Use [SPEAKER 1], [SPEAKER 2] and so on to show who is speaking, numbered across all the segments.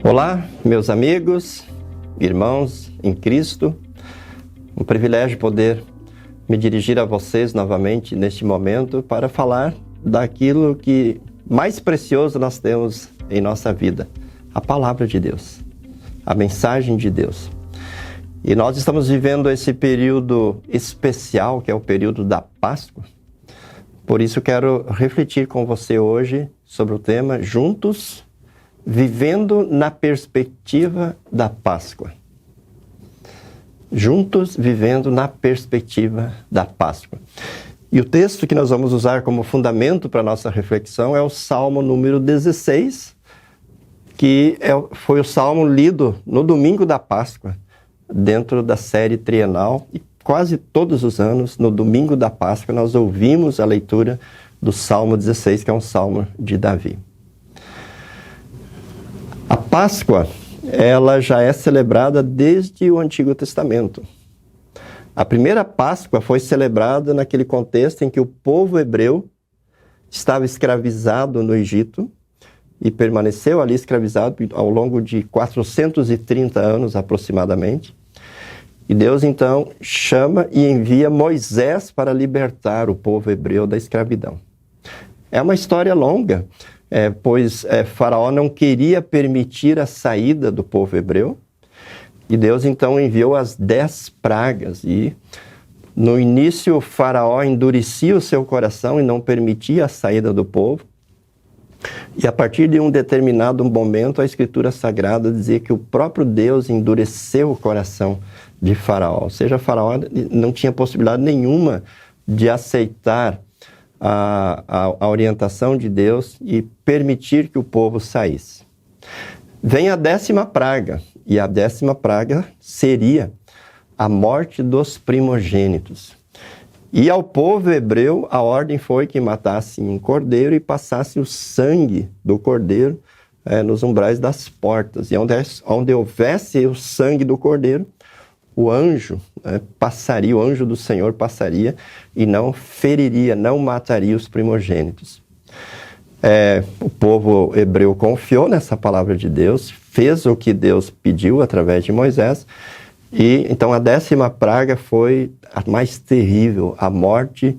[SPEAKER 1] Olá, meus amigos, irmãos em Cristo. Um privilégio poder me dirigir a vocês novamente neste momento para falar daquilo que mais precioso nós temos em nossa vida, a Palavra de Deus, a mensagem de Deus. E nós estamos vivendo esse período especial, que é o período da Páscoa. Por isso quero refletir com você hoje sobre o tema Juntos, vivendo na perspectiva da Páscoa. Juntos, vivendo na perspectiva da Páscoa. E o texto que nós vamos usar como fundamento para a nossa reflexão é o Salmo número 16, que foi o salmo lido no domingo da Páscoa, dentro da série trienal. E quase todos os anos, no domingo da Páscoa, nós ouvimos a leitura do Salmo 16, que é um salmo de Davi. A Páscoa, ela já é celebrada desde o Antigo Testamento. A primeira Páscoa foi celebrada naquele contexto em que o povo hebreu estava escravizado no Egito e permaneceu ali escravizado ao longo de 430 anos aproximadamente. E Deus então chama e envia Moisés para libertar o povo hebreu da escravidão. É uma história longa. Pois Faraó não queria permitir a saída do povo hebreu, e Deus então enviou as 10 pragas, e no início Faraó endurecia o seu coração e não permitia a saída do povo, e a partir de um determinado momento a Escritura Sagrada dizia que o próprio Deus endureceu o coração de Faraó, ou seja, Faraó não tinha possibilidade nenhuma de aceitar a orientação de Deus e permitir que o povo saísse. Vem a 10ª praga, e a 10ª praga seria a morte dos primogênitos. E ao povo hebreu, a ordem foi que matasse um cordeiro e passasse o sangue do cordeiro nos umbrais das portas. E onde houvesse o sangue do cordeiro, o anjo passaria, o anjo do Senhor passaria e não feriria, não mataria os primogênitos. O povo hebreu confiou nessa palavra de Deus, fez o que Deus pediu através de Moisés, e então a 10ª praga foi a mais terrível, a morte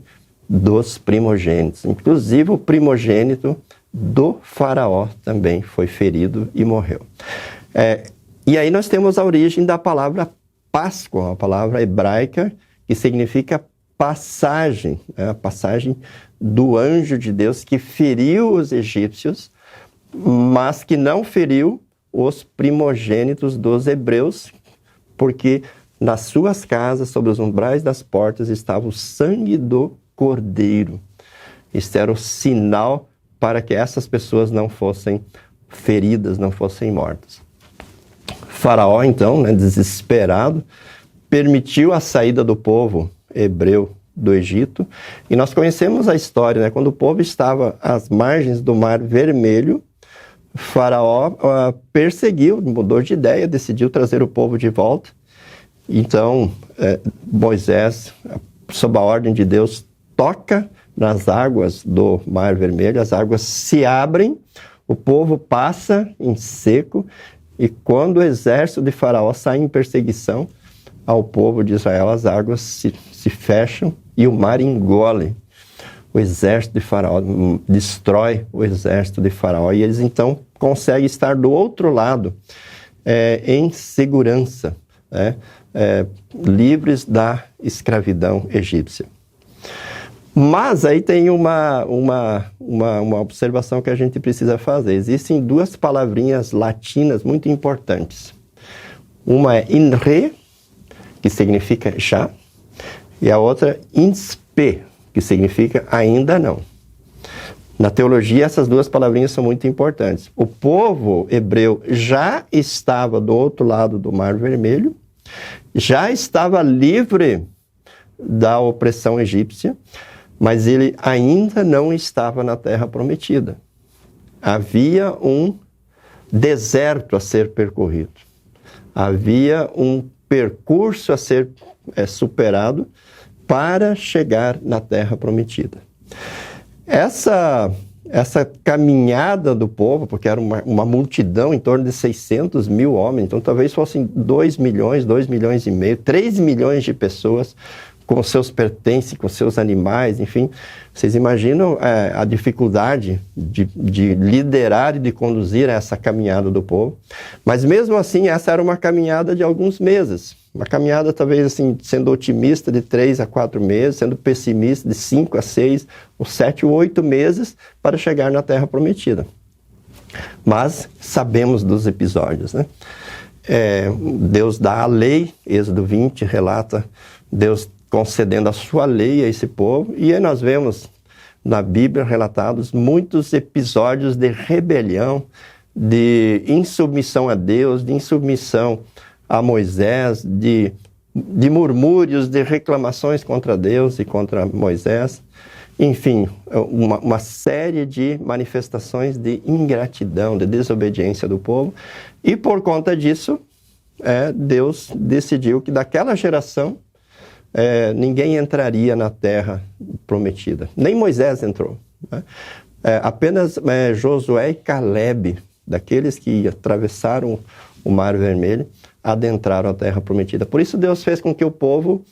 [SPEAKER 1] dos primogênitos. Inclusive o primogênito do Faraó também foi ferido e morreu. E aí nós temos a origem da palavra Páscoa, uma palavra hebraica que significa passagem, a passagem do anjo de Deus que feriu os egípcios, mas que não feriu os primogênitos dos hebreus, porque nas suas casas, sobre os umbrais das portas, estava o sangue do cordeiro. Isso era o sinal para que essas pessoas não fossem feridas, não fossem mortas. Faraó, então, desesperado, permitiu a saída do povo hebreu do Egito. E nós conhecemos a história, quando o povo estava às margens do Mar Vermelho, Faraó perseguiu, mudou de ideia, decidiu trazer o povo de volta. Então, Moisés, sob a ordem de Deus, toca nas águas do Mar Vermelho, as águas se abrem, o povo passa em seco. E quando o exército de Faraó sai em perseguição ao povo de Israel, as águas se fecham e o mar engole o exército de Faraó, destrói o exército de Faraó. E eles então conseguem estar do outro lado, em segurança, livres da escravidão egípcia. Mas aí tem uma observação que a gente precisa fazer. Existem 2 palavrinhas latinas muito importantes. Uma é in re, que significa já, e a outra inspe, que significa ainda não. Na teologia, essas 2 palavrinhas são muito importantes. O povo hebreu já estava do outro lado do Mar Vermelho, já estava livre da opressão egípcia, mas ele ainda não estava na Terra Prometida. Havia um deserto a ser percorrido. Havia um percurso a ser para chegar na Terra Prometida. Essa essa caminhada do povo, porque era uma multidão em torno de 600 mil homens, então talvez fossem 2 milhões, 2 milhões e meio, 3 milhões de pessoas com seus pertences, com seus animais, enfim. Vocês imaginam a dificuldade de liderar e de conduzir essa caminhada do povo. Mas mesmo assim, essa era uma caminhada de alguns meses. Uma caminhada, talvez, assim, sendo otimista, de 3 a 4 meses, sendo pessimista, de 5 a 6, ou 7 ou 8 meses para chegar na Terra Prometida. Mas sabemos dos episódios, né? Deus dá a lei, Êxodo 20 relata Deus concedendo a sua lei a esse povo, e aí nós vemos na Bíblia relatados muitos episódios de rebelião, de insubmissão a Deus, de insubmissão a Moisés, de murmúrios, de reclamações contra Deus e contra Moisés. Enfim, uma série de manifestações de ingratidão, de desobediência do povo. E por conta disso, Deus decidiu que daquela geração ninguém entraria na Terra Prometida. Nem Moisés entrou, né? Apenas Josué e Caleb, daqueles que atravessaram o Mar Vermelho, adentraram a Terra Prometida. Por isso Deus fez com que o povo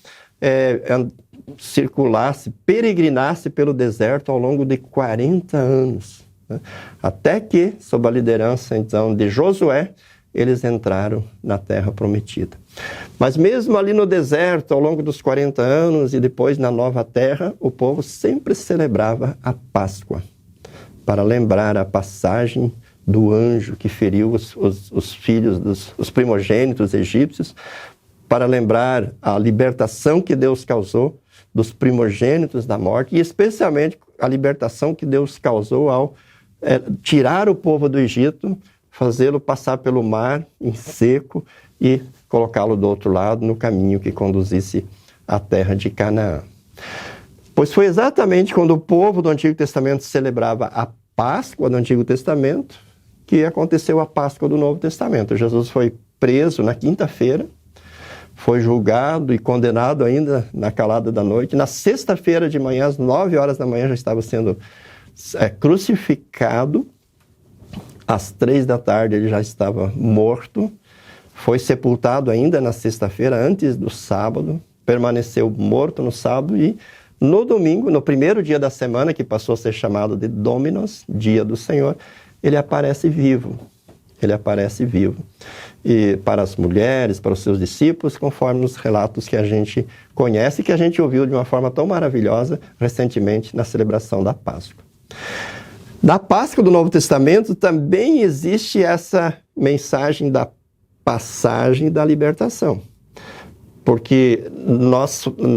[SPEAKER 1] circulasse, peregrinasse pelo deserto ao longo de 40 anos, né? Até que, sob a liderança então de Josué, eles entraram na Terra Prometida. Mas mesmo ali no deserto, ao longo dos 40 anos e depois na Nova Terra, o povo sempre celebrava a Páscoa, para lembrar a passagem do anjo que feriu os filhos os primogênitos egípcios, para lembrar a libertação que Deus causou dos primogênitos da morte, e especialmente a libertação que Deus causou ao tirar o povo do Egito, fazê-lo passar pelo mar em seco e colocá-lo do outro lado no caminho que conduzisse à terra de Canaã. Pois foi exatamente quando o povo do Antigo Testamento celebrava a Páscoa do Antigo Testamento que aconteceu a Páscoa do Novo Testamento. Jesus foi preso na quinta-feira, foi julgado e condenado ainda na calada da noite. Na sexta-feira de manhã, às 9 horas da manhã, já estava sendo crucificado. Às 3 da tarde ele já estava morto. Foi sepultado ainda na sexta-feira, antes do sábado. Permaneceu morto no sábado e no domingo, no primeiro dia da semana, que passou a ser chamado de Dominos, Dia do Senhor, ele aparece vivo. Ele aparece vivo. E para as mulheres, para os seus discípulos, conforme os relatos que a gente conhece, que a gente ouviu de uma forma tão maravilhosa recentemente na celebração da Páscoa. Na Páscoa do Novo Testamento também existe essa mensagem da passagem da libertação. Porque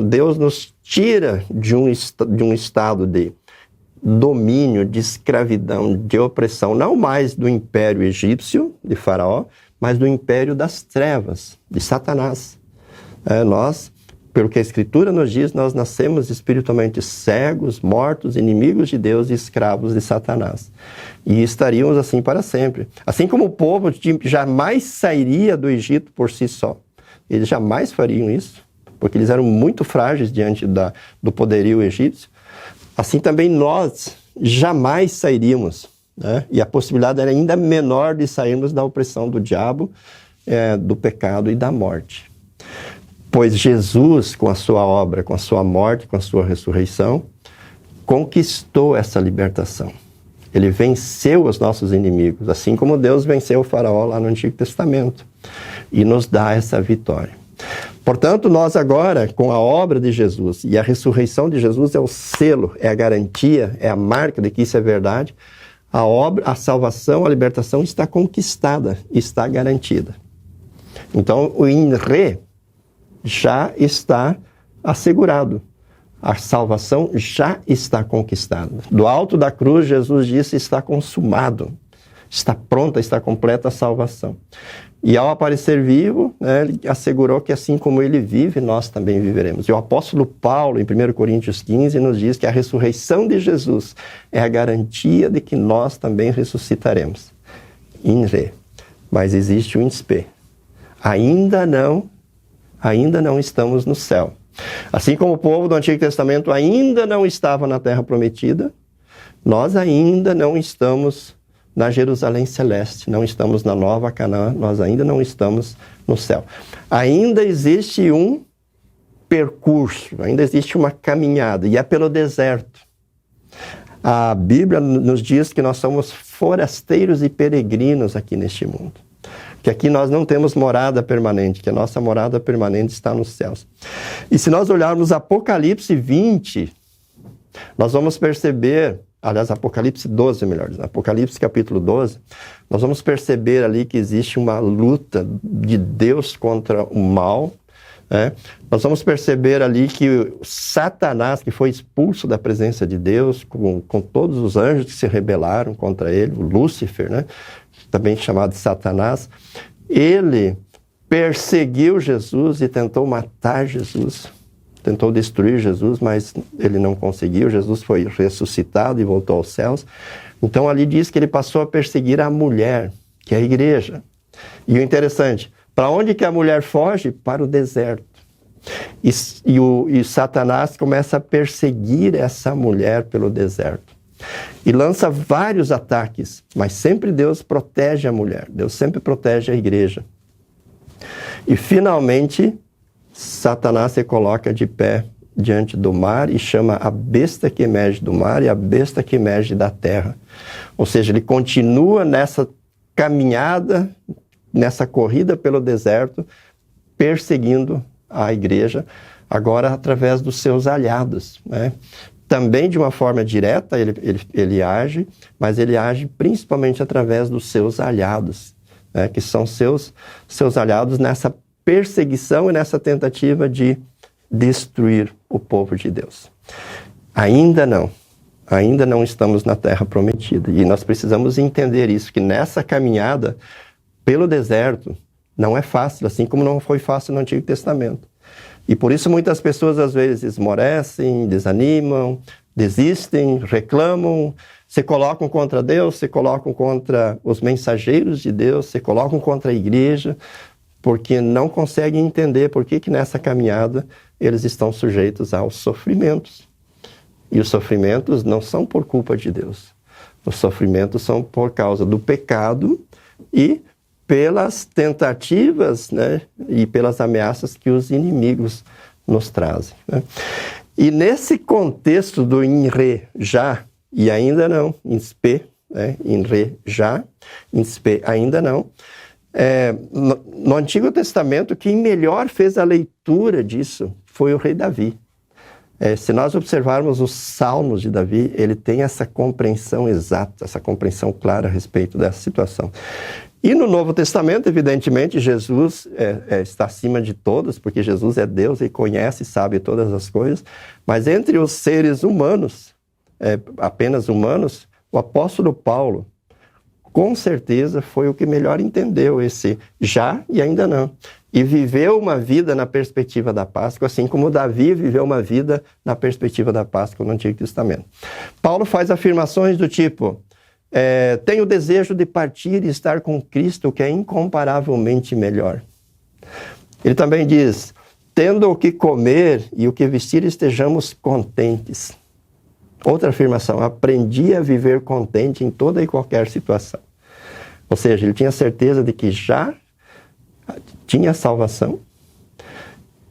[SPEAKER 1] Deus nos tira de um estado de domínio, de escravidão, de opressão, não mais do império egípcio, de Faraó, mas do império das trevas, de Satanás. Nós, pelo que a Escritura nos diz, nós nascemos espiritualmente cegos, mortos, inimigos de Deus e escravos de Satanás. E estaríamos assim para sempre. Assim como o povo jamais sairia do Egito por si só. Eles jamais fariam isso, porque eles eram muito frágeis diante do poderio egípcio. Assim também nós jamais sairíamos, né? E a possibilidade era ainda menor de sairmos da opressão do diabo, do pecado e da morte. Pois Jesus, com a sua obra, com a sua morte, com a sua ressurreição, conquistou essa libertação. Ele venceu os nossos inimigos, assim como Deus venceu o Faraó lá no Antigo Testamento, e nos dá essa vitória. Portanto, nós agora, com a obra de Jesus e a ressurreição de Jesus, é o selo, é a garantia, é a marca de que isso é verdade. A obra, a salvação, a libertação está conquistada, está garantida. Então, o INRE já está assegurado. A salvação já está conquistada. Do alto da cruz, Jesus disse, está consumado. Está pronta, está completa a salvação. E ao aparecer vivo, ele assegurou que assim como ele vive, nós também viveremos. E o apóstolo Paulo, em 1 Coríntios 15, nos diz que a ressurreição de Jesus é a garantia de que nós também ressuscitaremos. INRE. Mas existe o INSPE. Ainda não estamos no céu. Assim como o povo do Antigo Testamento ainda não estava na Terra Prometida, Nós ainda não estamos na Jerusalém Celeste, não estamos na Nova Canaã, nós ainda não estamos no céu. Ainda existe um percurso, ainda existe uma caminhada, e é pelo deserto. A Bíblia nos diz que nós somos forasteiros e peregrinos aqui neste mundo. Que aqui nós não temos morada permanente, que a nossa morada permanente está nos céus. E se nós olharmos Apocalipse 20, nós vamos perceber, aliás, Apocalipse 12, melhor dizendo, Apocalipse capítulo 12, nós vamos perceber ali que existe uma luta de Deus contra o mal. Nós vamos perceber ali que Satanás, que foi expulso da presença de Deus, com todos os anjos que se rebelaram contra ele, o Lúcifer, né? Também chamado de Satanás, ele perseguiu Jesus e tentou matar Jesus, tentou destruir Jesus, mas ele não conseguiu. Jesus foi ressuscitado e voltou aos céus. Então ali diz que ele passou a perseguir a mulher, que é a igreja. E o interessante, para onde que a mulher foge? Para o deserto. E Satanás começa a perseguir essa mulher pelo deserto. E lança vários ataques, mas sempre Deus protege a mulher. Deus sempre protege a igreja. E finalmente, Satanás se coloca de pé diante do mar e chama a besta que emerge do mar e a besta que emerge da terra. Ou seja, ele continua nessa caminhada, nessa corrida pelo deserto, perseguindo a igreja, agora através dos seus aliados, né? Também de uma forma direta ele age, mas ele age principalmente através dos seus aliados, né? Que são seus aliados nessa perseguição e nessa tentativa de destruir o povo de Deus. Ainda não estamos na terra prometida, e nós precisamos entender isso, que nessa caminhada pelo deserto não é fácil, assim como não foi fácil no Antigo Testamento. E por isso muitas pessoas às vezes esmorecem, desanimam, desistem, reclamam, se colocam contra Deus, se colocam contra os mensageiros de Deus, se colocam contra a igreja, porque não conseguem entender por que nessa caminhada eles estão sujeitos aos sofrimentos. E os sofrimentos não são por culpa de Deus. Os sofrimentos são por causa do pecado e pelas tentativas, né, e pelas ameaças que os inimigos nos trazem, né? E nesse contexto do INRE já e ainda não, INSPE, né, INRE já, INSPE ainda não, no Antigo Testamento, quem melhor fez a leitura disso foi o rei Davi. Se nós observarmos os salmos de Davi, ele tem essa compreensão exata, essa compreensão clara a respeito dessa situação. E no Novo Testamento, evidentemente, Jesus está acima de todos, porque Jesus é Deus e conhece e sabe todas as coisas. Mas entre os seres humanos, apenas humanos, o apóstolo Paulo, com certeza, foi o que melhor entendeu esse já e ainda não. E viveu uma vida na perspectiva da Páscoa, assim como Davi viveu uma vida na perspectiva da Páscoa no Antigo Testamento. Paulo faz afirmações do tipo: tenho o desejo de partir e estar com Cristo, que é incomparavelmente melhor. Ele também diz: tendo o que comer e o que vestir, estejamos contentes. Outra afirmação: aprendi a viver contente em toda e qualquer situação. Ou seja, ele tinha certeza de que já tinha salvação,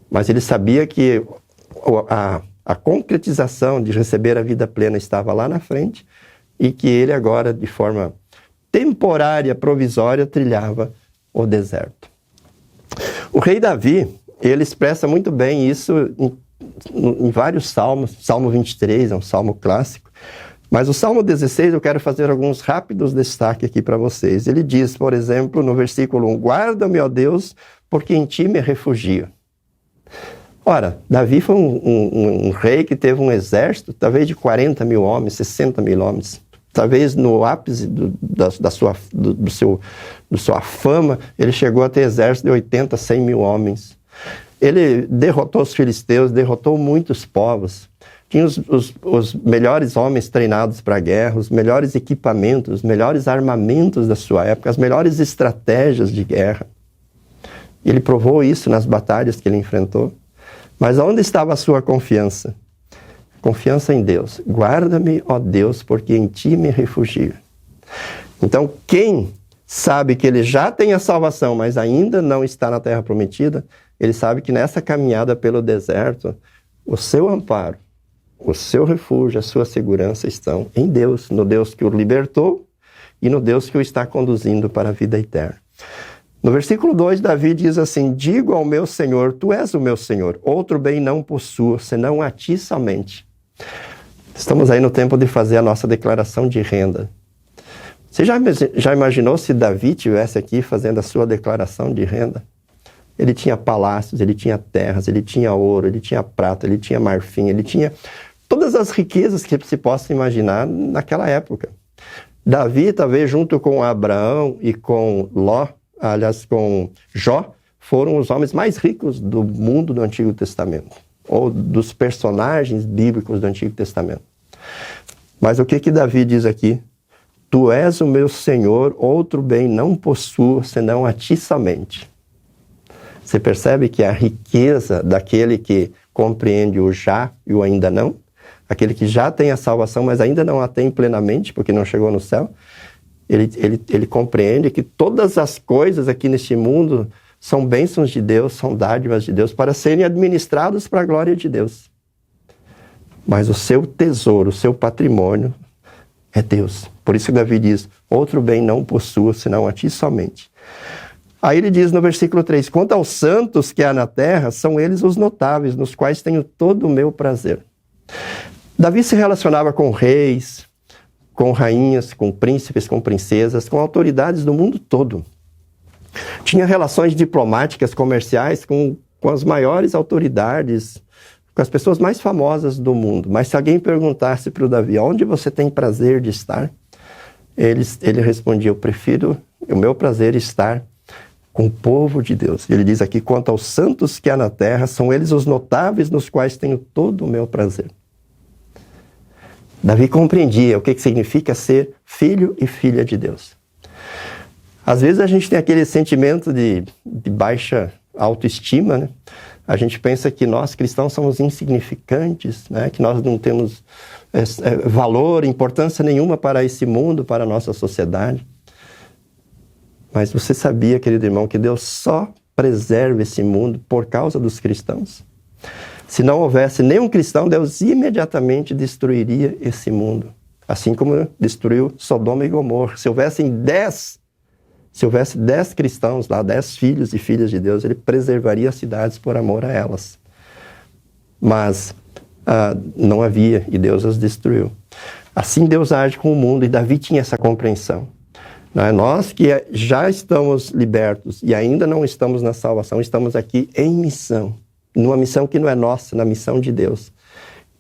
[SPEAKER 1] mas ele sabia que a concretização de receber a vida plena estava lá na frente, e que ele agora, de forma temporária, provisória, trilhava o deserto. O rei Davi, ele expressa muito bem isso em vários salmos. Salmo 23 é um salmo clássico, mas o Salmo 16 eu quero fazer alguns rápidos destaques aqui para vocês. Ele diz, por exemplo, no versículo 1, guarda-me, ó Deus, porque em ti me refugio. Ora, Davi foi um rei que teve um exército, talvez de 40 mil homens, 60 mil homens. Talvez no ápice da sua fama, ele chegou a ter exército de 80, 100 mil homens. Ele derrotou os filisteus, derrotou muitos povos. Tinha os melhores homens treinados para a guerra, os melhores equipamentos, os melhores armamentos da sua época, as melhores estratégias de guerra. Ele provou isso nas batalhas que ele enfrentou. Mas onde estava a sua confiança? Confiança em Deus. Guarda-me, ó Deus, porque em ti me refugio. Então, quem sabe que ele já tem a salvação, mas ainda não está na terra prometida, ele sabe que nessa caminhada pelo deserto, o seu amparo, o seu refúgio, a sua segurança estão em Deus, no Deus que o libertou e no Deus que o está conduzindo para a vida eterna. No versículo 2, Davi diz assim: digo ao meu Senhor, tu és o meu Senhor, outro bem não possuo, senão a ti somente. Estamos aí no tempo de fazer a nossa declaração de renda. Você já imaginou se Davi estivesse aqui fazendo a sua declaração de renda? Ele tinha palácios, ele tinha terras, ele tinha ouro, ele tinha prata, ele tinha marfim, ele tinha todas as riquezas que se possa imaginar naquela época. Davi, talvez junto com Abraão e com com Jó, foram os homens mais ricos do mundo do Antigo Testamento, ou dos personagens bíblicos do Antigo Testamento. Mas o que Davi diz aqui? Tu és o meu Senhor, outro bem não possuo, senão a ti somente. Você percebe que a riqueza daquele que compreende o já e o ainda não, aquele que já tem a salvação, mas ainda não a tem plenamente, porque não chegou no céu, ele compreende que todas as coisas aqui neste mundo são bênçãos de Deus, são dádivas de Deus, para serem administrados para a glória de Deus. Mas o seu tesouro, o seu patrimônio é Deus. Por isso que Davi diz, outro bem não possuo, senão a ti somente. Aí ele diz no versículo 3, quanto aos santos que há na terra, são eles os notáveis, nos quais tenho todo o meu prazer. Davi se relacionava com reis, com rainhas, com príncipes, com princesas, com autoridades do mundo todo. Tinha relações diplomáticas, comerciais com as maiores autoridades, com as pessoas mais famosas do mundo. Mas se alguém perguntasse para o Davi, onde você tem prazer de estar? Ele respondia, o meu prazer é estar com o povo de Deus. Ele diz aqui, quanto aos santos que há na terra, são eles os notáveis nos quais tenho todo o meu prazer. Davi compreendia o que significa ser filho e filha de Deus. Às vezes a gente tem aquele sentimento de baixa autoestima, né? A gente pensa que nós cristãos somos insignificantes, né? Que nós não temos valor, importância nenhuma para esse mundo, para a nossa sociedade. Mas você sabia, querido irmão, que Deus só preserva esse mundo por causa dos cristãos? Se não houvesse nenhum cristão, Deus imediatamente destruiria esse mundo. Assim como destruiu Sodoma e Gomorra. Se houvesse 10 cristãos lá, 10 filhos e filhas de Deus, ele preservaria as cidades por amor a elas. Mas não havia, e Deus as destruiu. Assim Deus age com o mundo, e Davi tinha essa compreensão. Nós que já estamos libertos e ainda não estamos na salvação, estamos aqui em missão. Numa missão que não é nossa, na missão de Deus.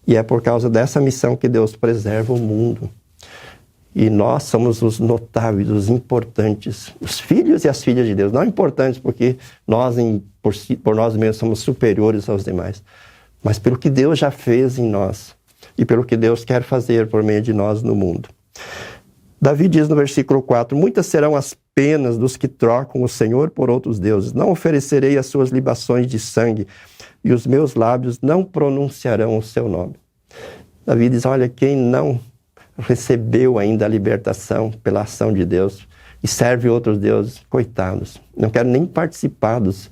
[SPEAKER 1] E é por causa dessa missão que Deus preserva o mundo. E nós somos os notáveis, os importantes, os filhos e as filhas de Deus. Não importantes porque nós, por nós mesmos, somos superiores aos demais. Mas pelo que Deus já fez em nós. E pelo que Deus quer fazer por meio de nós no mundo. Davi diz no versículo 4, muitas serão as penas dos que trocam o Senhor por outros deuses. Não oferecerei as suas libações de sangue, e os meus lábios não pronunciarão o seu nome. Davi diz, olha, quem não recebeu ainda a libertação pela ação de Deus e serve outros deuses, coitados. Não quero nem participar dos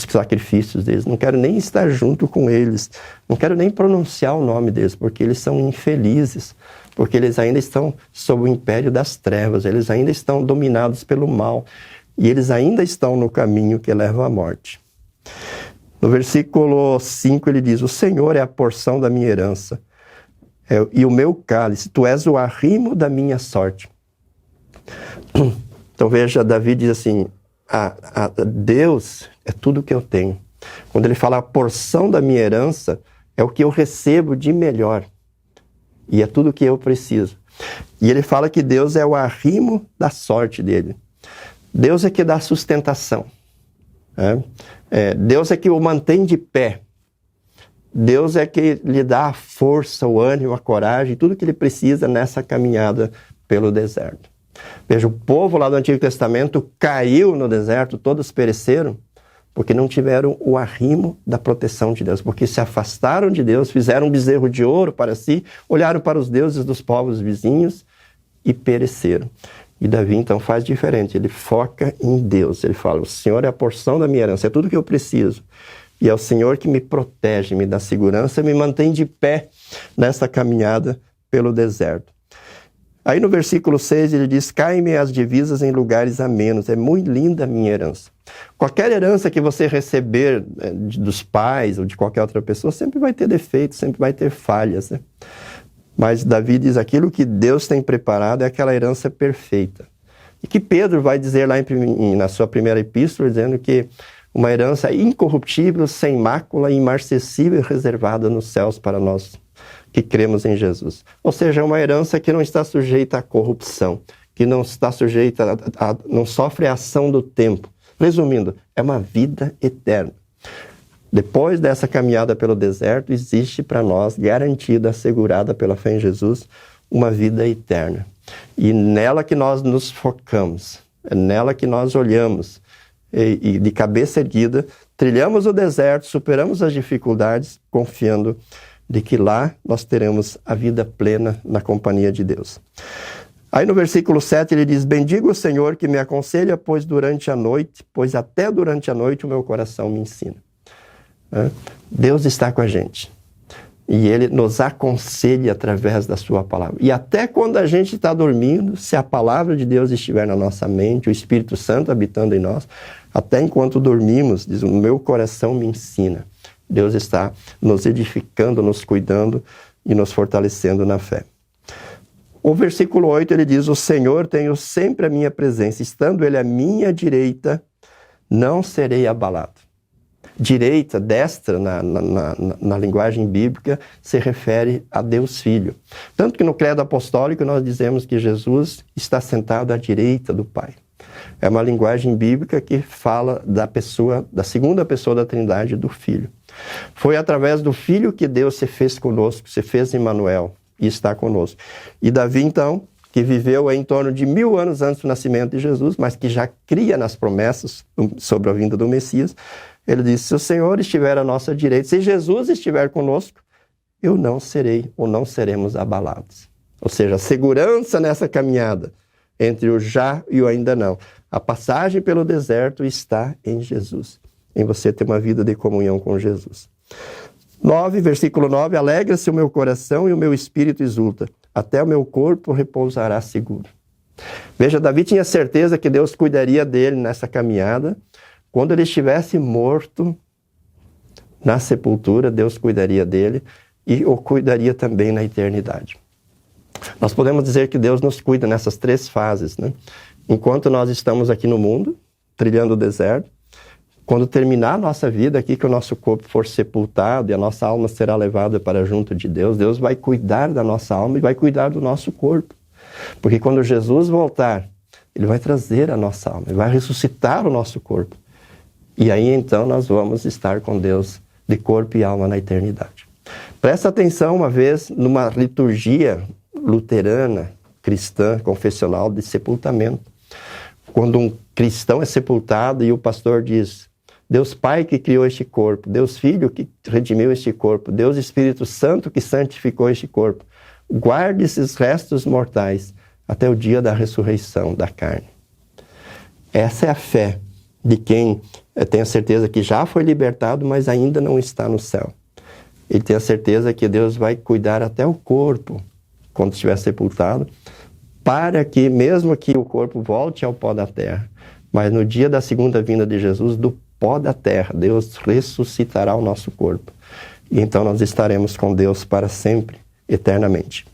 [SPEAKER 1] sacrifícios deles, não quero nem estar junto com eles, não quero nem pronunciar o nome deles, porque eles são infelizes, porque eles ainda estão sob o império das trevas, eles ainda estão dominados pelo mal, e eles ainda estão no caminho que leva à morte. No versículo 5 ele diz, o Senhor é a porção da minha herança, e o meu cálice, tu és o arrimo da minha sorte. Então veja, Davi diz assim, Deus é tudo que eu tenho. Quando ele fala a porção da minha herança, é o que eu recebo de melhor. E é tudo que eu preciso. E ele fala que Deus é o arrimo da sorte dele. Deus é que dá sustentação. Deus é que o mantém de pé. Deus é que lhe dá a força, o ânimo, a coragem, tudo que ele precisa nessa caminhada pelo deserto. Veja, o povo lá do Antigo Testamento caiu no deserto, todos pereceram, porque não tiveram o arrimo da proteção de Deus, porque se afastaram de Deus, fizeram um bezerro de ouro para si, olharam para os deuses dos povos vizinhos e pereceram. E Davi então faz diferente, ele foca em Deus, ele fala, o Senhor é a porção da minha herança, é tudo que eu preciso. E é o Senhor que me protege, me dá segurança, me mantém de pé nessa caminhada pelo deserto. Aí no versículo 6 ele diz, caem-me as divisas em lugares amenos, é muito linda a minha herança. Qualquer herança que você receber dos pais ou de qualquer outra pessoa, sempre vai ter defeitos, sempre vai ter falhas, né? Mas Davi diz, aquilo que Deus tem preparado é aquela herança perfeita. E que Pedro vai dizer lá na sua primeira epístola, dizendo que uma herança incorruptível, sem mácula, imarcessível e reservada nos céus para nós que cremos em Jesus. Ou seja, é uma herança que não está sujeita à corrupção, que não está sujeita não sofre a ação do tempo. Resumindo, é uma vida eterna. Depois dessa caminhada pelo deserto, existe para nós, garantida, assegurada pela fé em Jesus, uma vida eterna. E nela que nós nos focamos, é nela que nós olhamos, e de cabeça erguida, trilhamos o deserto, superamos as dificuldades, confiando de que lá nós teremos a vida plena na companhia de Deus. Aí no versículo 7 ele diz, bendigo o Senhor que me aconselha, pois até durante a noite o meu coração me ensina. Deus está com a gente. E Ele nos aconselha através da sua palavra. E até quando a gente está dormindo, se a palavra de Deus estiver na nossa mente, o Espírito Santo habitando em nós, até enquanto dormimos, diz, o meu coração me ensina. Deus está nos edificando, nos cuidando e nos fortalecendo na fé. O versículo 8 ele diz, o Senhor tenho sempre a minha presença, estando Ele à minha direita, não serei abalado. Direita, destra, na linguagem bíblica, se refere a Deus Filho. Tanto que no credo apostólico nós dizemos que Jesus está sentado à direita do Pai. É uma linguagem bíblica que fala da segunda pessoa da Trindade, do Filho. Foi através do Filho que Deus se fez conosco, se fez Emmanuel e está conosco. E Davi, então, que viveu em torno de 1000 anos antes do nascimento de Jesus, mas que já cria nas promessas sobre a vinda do Messias, ele disse, se o Senhor estiver à nossa direita, se Jesus estiver conosco, eu não serei ou não seremos abalados. Ou seja, a segurança nessa caminhada entre o já e o ainda não. A passagem pelo deserto está em Jesus, em você ter uma vida de comunhão com Jesus. 9, versículo 9, alegra-se o meu coração e o meu espírito exulta, até o meu corpo repousará seguro. Veja, Davi tinha certeza que Deus cuidaria dele nessa caminhada. Quando ele estivesse morto na sepultura, Deus cuidaria dele e o cuidaria também na eternidade. Nós podemos dizer que Deus nos cuida nessas 3 fases, né? Enquanto nós estamos aqui no mundo, trilhando o deserto, quando terminar a nossa vida aqui, que o nosso corpo for sepultado e a nossa alma será levada para junto de Deus, Deus vai cuidar da nossa alma e vai cuidar do nosso corpo. Porque quando Jesus voltar, Ele vai trazer a nossa alma, Ele vai ressuscitar o nosso corpo. E aí então nós vamos estar com Deus de corpo e alma na eternidade. Presta atenção uma vez numa liturgia luterana, cristã, confessional de sepultamento. Quando um cristão é sepultado e o pastor diz, Deus Pai que criou este corpo, Deus Filho que redimiu este corpo, Deus Espírito Santo que santificou este corpo, guarde esses restos mortais até o dia da ressurreição da carne. Essa é a fé de quem tem a certeza que já foi libertado, mas ainda não está no céu. Ele tem a certeza que Deus vai cuidar até o corpo, quando estiver sepultado, para que, mesmo que o corpo volte ao pó da terra, mas no dia da segunda vinda de Jesus, do pó da terra, Deus ressuscitará o nosso corpo. E então nós estaremos com Deus para sempre, eternamente.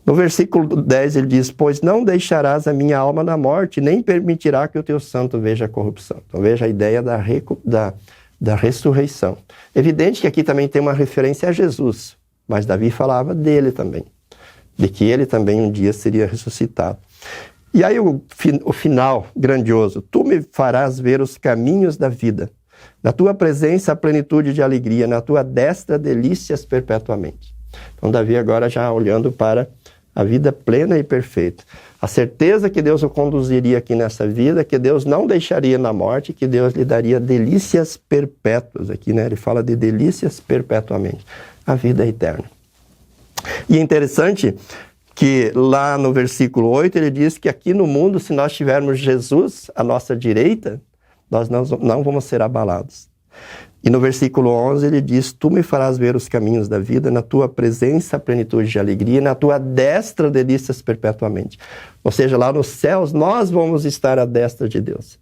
[SPEAKER 1] No versículo 10 ele diz, pois não deixarás a minha alma na morte, nem permitirá que o teu santo veja a corrupção. Então veja a ideia da ressurreição. Evidente que aqui também tem uma referência a Jesus, mas Davi falava dele também, de que ele também um dia seria ressuscitado. E aí o final grandioso, tu me farás ver os caminhos da vida, na tua presença a plenitude de alegria, na tua destra delícias perpetuamente. Então Davi agora já olhando para A vida plena e perfeita. A certeza que Deus o conduziria aqui nessa vida, que Deus não deixaria na morte, que Deus lhe daria delícias perpétuas. Aqui, né? Ele fala de delícias perpetuamente. A vida é eterna. E é interessante que lá no versículo 8 ele diz que aqui no mundo, se nós tivermos Jesus à nossa direita, nós não vamos ser abalados. E no versículo 11 ele diz: tu me farás ver os caminhos da vida, na tua presença a plenitude de alegria, na tua destra delícias perpetuamente. Ou seja, lá nos céus nós vamos estar à destra de Deus.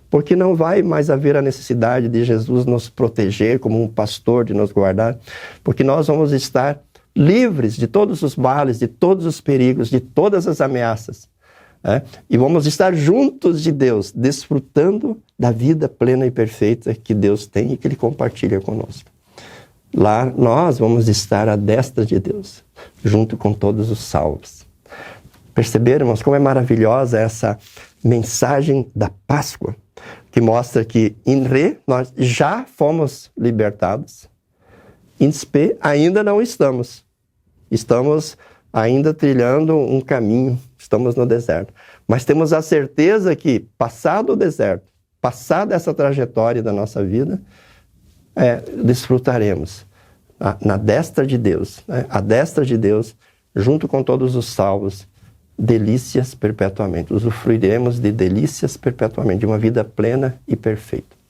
[SPEAKER 1] Porque não vai mais haver a necessidade de Jesus nos proteger como um pastor, de nos guardar. Porque nós vamos estar livres de todos os males, de todos os perigos, de todas as ameaças. E vamos estar juntos de Deus, desfrutando da vida plena e perfeita que Deus tem e que Ele compartilha conosco. Lá nós vamos estar à destra de Deus, junto com todos os salvos. Perceberam, irmãos, como é maravilhosa essa mensagem da Páscoa, que mostra que em Re nós já fomos libertados, em Spe ainda não estamos. Estamos ainda trilhando um caminho, estamos no deserto. Mas temos a certeza que, passado o deserto, passada essa trajetória da nossa vida, desfrutaremos na destra de Deus, à destra de Deus, junto com todos os salvos, delícias perpetuamente. Usufruiremos de delícias perpetuamente, de uma vida plena e perfeita.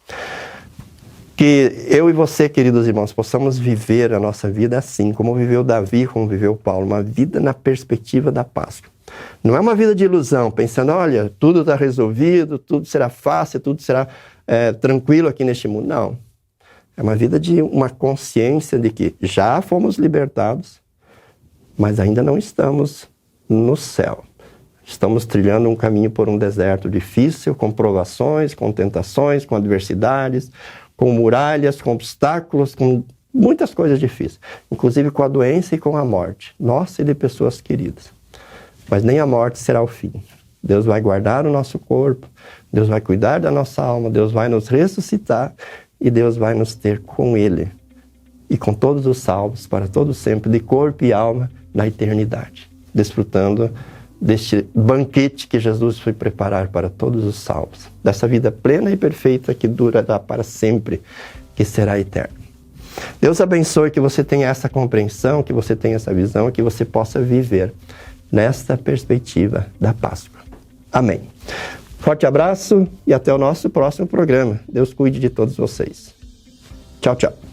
[SPEAKER 1] Que eu e você, queridos irmãos, possamos viver a nossa vida assim, como viveu Davi, como viveu Paulo, uma vida na perspectiva da Páscoa. Não é uma vida de ilusão, pensando, olha, tudo está resolvido, tudo será fácil, tudo será tranquilo aqui neste mundo. Não. É uma vida de uma consciência de que já fomos libertados, mas ainda não estamos no céu. Estamos trilhando um caminho por um deserto difícil, com provações, com tentações, com adversidades, com muralhas, com obstáculos, com muitas coisas difíceis. Inclusive com a doença e com a morte. Nossa, e de pessoas queridas. Mas nem a morte será o fim. Deus vai guardar o nosso corpo, Deus vai cuidar da nossa alma, Deus vai nos ressuscitar e Deus vai nos ter com Ele. E com todos os salvos, para todo sempre, de corpo e alma, na eternidade. Desfrutando deste banquete que Jesus foi preparar para todos os salvos. Dessa vida plena e perfeita que durará para sempre, que será eterna. Deus abençoe que você tenha essa compreensão, que você tenha essa visão, que você possa viver nesta perspectiva da Páscoa. Amém. Forte abraço e até o nosso próximo programa. Deus cuide de todos vocês. Tchau, tchau.